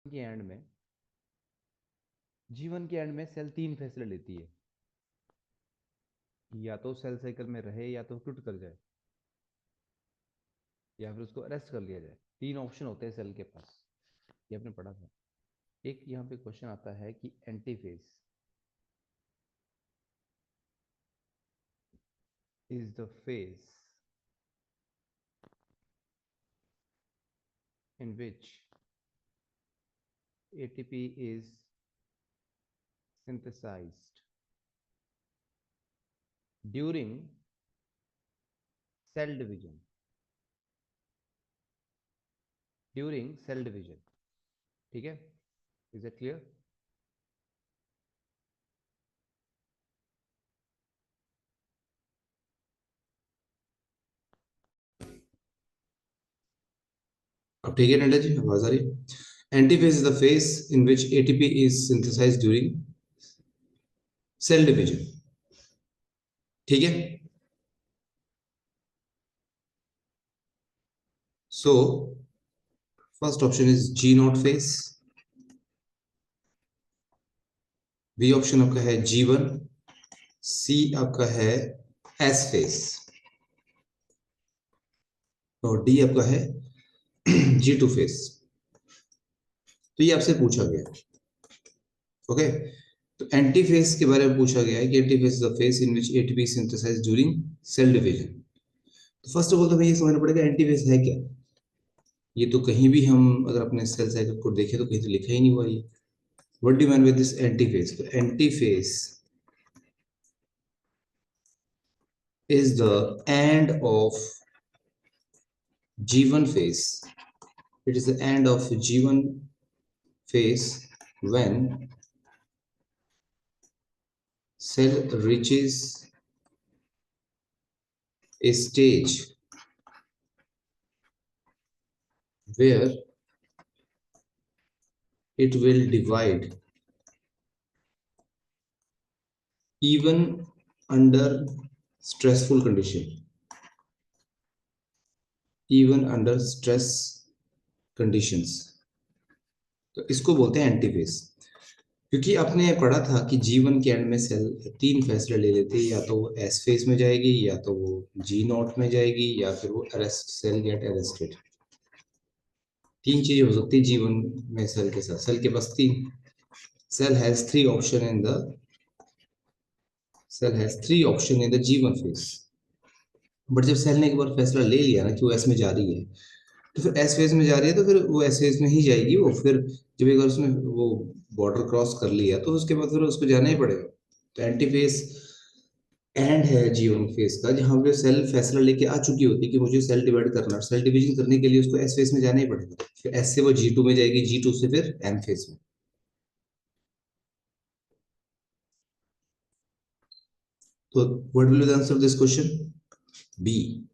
के एंड में जीवन के एंड में सेल तीन फैसले लेती है, या तो सेल साइकिल में रहे, या तो क्विट कर जाए, या फिर उसको अरेस्ट कर लिया जाए। तीन ऑप्शन होते हैं सेल के पास, ये आपने पढ़ा था। एक यहाँ पे क्वेश्चन आता है कि antiphase is the phase in which ATP is synthesized during cell division. During cell division, ठीक है? Is that clear? अब ठीक है नड्डा जी, आवाज आ रही। Antiphase is the phase in which ATP is synthesised during cell division. ठीक है, so first option is G naught phase, B option आपका है G1, सी आपका है एस फेज, और डी आपका है G2 फेज। तो ये आपसे पूछा गया, ओके। तो एंटीफेज के बारे में पूछा गया है कि antiphase is the phase in which ATP synthesised during cell division. तो फर्स्ट ऑफ ऑल तो हमें ये समझना पड़ेगा एंटीफेज है क्या। ये तो कहीं भी हम अगर अपने सेल साइकिल को देखें तो कहीं तो लिखा ही नहीं हुआ ये। What do you mean with this antiphase? तो antiphase is the end of G1 phase. It is the end of G1 phase when cell reaches a stage where it will divide even under stressful condition, even under stress conditions। तो इसको बोलते हैं एंटीफेज। क्योंकि आपने पढ़ा था कि जीवन के एंड में सेल तीन फैसले ले लेते हैं, या तो वो एस फेज में जाएगी, या तो वो जी नॉट में जाएगी, या फिर वो अरेस्ट सेल गेट अरेस्टेड। तीन चीजें हो सकती है जीवन में सेल के साथ। सेल के पास तीन, cell has three option in the cell has three option in the G one phase. But जब सेल ने एक बार फैसला ले लिया ना कि वो एस में जा रही है, तो फिर एस फेज में जा रही है, तो फिर वो एस फेज में ही जाएगी। वो फिर जब एक बार उसने वो बॉर्डर क्रॉस कर लिया, तो उसके बाद फिर उसको जाना ही पड़ेगा। तो एंटी फेज एंड है जीवन फेज का, जहां पे सेल फैसला लेके आ चुकी होती है कि मुझे सेल डिवाइड करना है। सेल डिवीजन करने के लिए उसको एस फेज में जाना ही पड़ेगा। फिर एस से वो G2 में जाएगी, G2 से फिर एम फेज में। तो what will be the answer of this question? B.